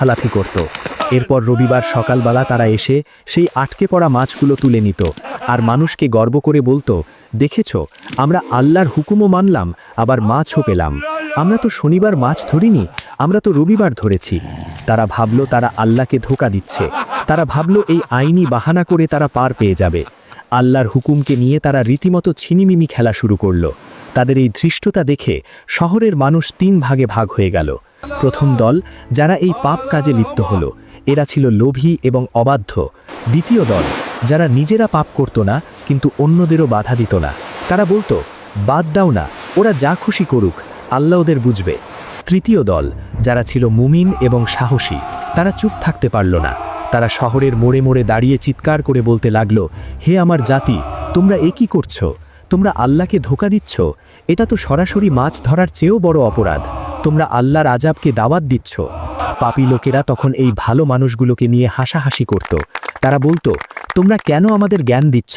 লাফালাফি করত। এরপর রবিবার সকালবেলা তারা এসে সেই আটকে পড়া মাছগুলো তুলে নিত আর মানুষকে গর্ব করে বলতো, দেখেছ, আমরা আল্লাহর হুকুমও মানলাম, আবার মাছও পেলাম। আমরা তো শনিবার মাছ ধরিনি, আমরা তো রবিবার ধরেছি। তারা ভাবল তারা আল্লাহকে ধোঁকা দিচ্ছে। তারা ভাবল এই আইনি বাহানা করে তারা পার পেয়ে যাবে। আল্লাহর হুকুমকে নিয়ে তারা রীতিমতো ছিনিমিনি খেলা শুরু করল। তাদের এই ধৃষ্টতা দেখে শহরের মানুষ 3 ভাগে ভাগ হয়ে গেল। প্রথম দল, যারা এই পাপ কাজে লিপ্ত হলো, এরা ছিল লোভী এবং অবাধ্য। দ্বিতীয় দল, যারা নিজেরা পাপ করত না কিন্তু অন্যদেরও বাধা দিত না। তারা বলতো, বাদ দাও না, ওরা যা খুশি করুক, আল্লাহ ওদের বুঝবে। তৃতীয় দল, যারা ছিল মুমিন এবং সাহসী, তারা চুপ থাকতে পারল না। তারা শহরের মোড়ে মোড়ে দাঁড়িয়ে চিৎকার করে বলতে লাগলো, হে আমার জাতি, তোমরা এ কি করছো? তোমরা আল্লাহকে ধোঁকা দিচ্ছ। এটা তো সরাসরি মাছ ধরার চেয়েও বড় অপরাধ। তোমরা আল্লাহর আযাবকে দাওয়াত দিচ্ছ। পাপী লোকেরা তখন এই ভালো মানুষগুলোকে নিয়ে হাসাহাসি করত। তারা বলতো, তোমরা কেন আমাদের জ্ঞান দিচ্ছ?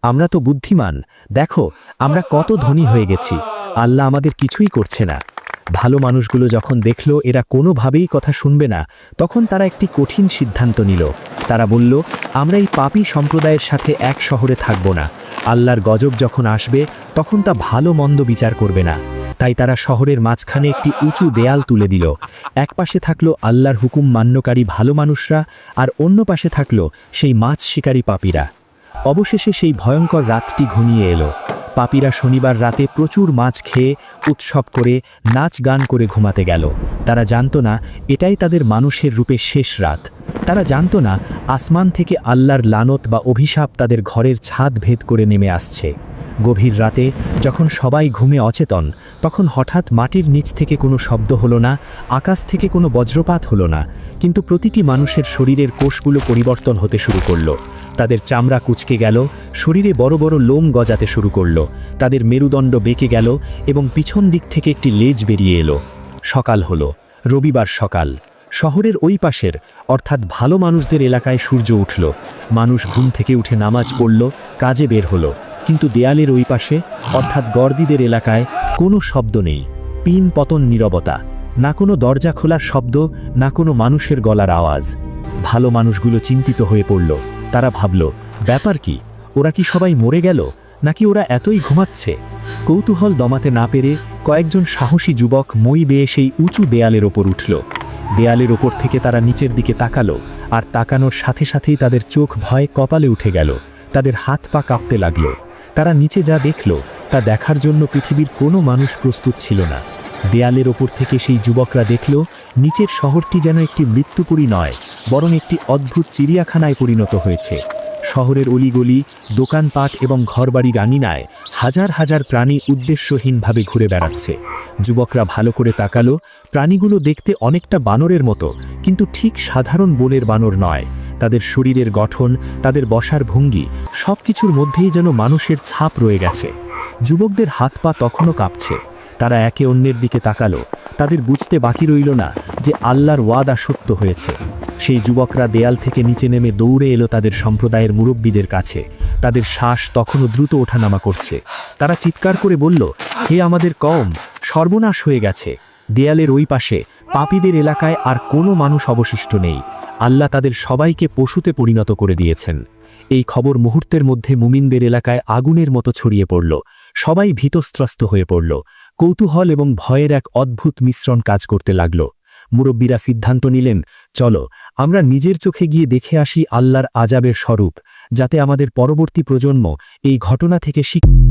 আমরা তো বুদ্ধিমান, দেখো আমরা কত ধনী হয়ে গেছি, আল্লাহ আমাদের কিছুই করছে না। ভালো মানুষগুলো যখন দেখল এরা কোনোভাবেই কথা শুনবে না, তখন তারা একটি কঠিন সিদ্ধান্ত নিল। তারা বলল, আমরা এই পাপী সম্প্রদায়ের সাথে এক শহরে থাকব না। আল্লাহর গজব যখন আসবে তখন তা ভালো মন্দ বিচার করবে না। তাই তারা শহরের মাঝখানে একটি উঁচু দেয়াল তুলে দিল। এক পাশে থাকলো আল্লাহর হুকুম মান্যকারী ভালো মানুষরা, আর অন্য পাশে থাকলো সেই মাছ শিকারী পাপীরা। অবশেষে সেই ভয়ঙ্কর রাতটি ঘনিয়ে এলো। পাপীরা শনিবার রাতে প্রচুর মাছ খেয়ে উৎসব করে নাচ গান করে ঘুমাতে গেল। তারা জানত না এটাই তাদের মানুষের রূপে শেষ রাত। তারা জানত না আসমান থেকে আল্লাহর লানত বা অভিশাপ তাদের ঘরের ছাদ ভেদ করে নেমে আসছে। গভীর রাতে যখন সবাই ঘুমে অচেতন, তখন হঠাৎ মাটির নিচ থেকে কোনো শব্দ হলো না, আকাশ থেকে কোনো বজ্রপাত হলো না, কিন্তু প্রতিটি মানুষের শরীরের কোষগুলো পরিবর্তন হতে শুরু করলো। তাদের চামড়া কুঁচকে গেল, শরীরে বড় বড় লোম গজাতে শুরু করলো, তাদের মেরুদণ্ড বেঁকে গেল এবং পিছন দিক থেকে একটি লেজ বেরিয়ে এলো। সকাল হলো, রবিবার সকাল। শহরের ওই পাশের অর্থাৎ ভালো মানুষদের এলাকায় সূর্য উঠল। মানুষ ঘুম থেকে উঠে নামাজ পড়ল, কাজে বের হলো। কিন্তু দেয়ালের ওই পাশে অর্থাৎ গর্দিদের এলাকায় কোনো শব্দ নেই। পিন পতন নীরবতা, না কোনো দরজা খোলার শব্দ, না কোনো মানুষের গলার আওয়াজ। ভালো মানুষগুলো চিন্তিত হয়ে পড়ল। তারা ভাবল, ব্যাপার কি? ওরা কি সবাই মরে গেল, নাকি ওরা এতই ঘুমাচ্ছে? কৌতূহল দমাতে না পেরে কয়েকজন সাহসী যুবক মই বেয়ে সেই উঁচু দেয়ালের ওপর উঠল। দেয়ালের ওপর থেকে তারা নিচের দিকে তাকালো, আর তাকানোর সাথে সাথেই তাদের চোখ ভয়ে কপালে উঠে গেল। তাদের হাত পা কাঁপতে লাগলো। তারা নিচে যা দেখল তা দেখার জন্য পৃথিবীর কোনো মানুষ প্রস্তুত ছিল না। দেয়ালের ওপর থেকে সেই যুবকরা দেখল নিচের শহরটি যেন একটি মৃত্যুপুরী নয়, বরং একটি অদ্ভুত চিড়িয়াখানায় পরিণত হয়েছে। শহরের অলিগলি, দোকানপাট এবং ঘরবাড়ি রাঙিনায় হাজার হাজার প্রাণী উদ্দেশ্যহীনভাবে ঘুরে বেড়াচ্ছে। যুবকরা ভালো করে তাকালো। প্রাণীগুলো দেখতে অনেকটা বানরের মতো, কিন্তু ঠিক সাধারণ বনের বানর নয়। তাদের শরীরের গঠন, তাদের বসার ভঙ্গি, সব কিছুর মধ্যেই যেন মানুষের ছাপ রয়ে গেছে। যুবকদের হাত পা তখনও কাঁপছে। তারা একে অন্যের দিকে তাকালো। তাদের বুঝতে বাকি রইল না যে আল্লাহর ওয়াদা সত্য হয়েছে। সেই যুবকরা দেয়াল থেকে নিচে নেমে দৌড়ে এলো তাদের সম্প্রদায়ের মুরব্বীদের কাছে। তাদের শ্বাস তখনও দ্রুত ওঠানামা করছে। তারা চিৎকার করে বলল, হে আমাদের কওম, সর্বনাশ হয়ে গেছে। দেয়ালের ওই পাশে পাপীদের এলাকায় আর কোনো মানুষ অবশিষ্ট নেই। আল্লাহ তাদের সবাইকে পশুতে পরিণত করে দিয়েছেন। এই খবর মুহূর্তের মধ্যে মুমিনদের এলাকায় আগুনের মতো ছড়িয়ে পড়ল। সবাই ভীতস্ত্রস্ত হয়ে পড়ল। কৌতূহল এবং ভয়ের এক অদ্ভুত মিশ্রণ কাজ করতে লাগল। মুরব্বীরা সিদ্ধান্ত নিলেন, চলো আমরা নিজের চোখে গিয়ে দেখে আসি আল্লাহর আযাবের স্বরূপ, যাতে আমাদের পরবর্তী প্রজন্ম এই ঘটনা থেকে শিক্ষা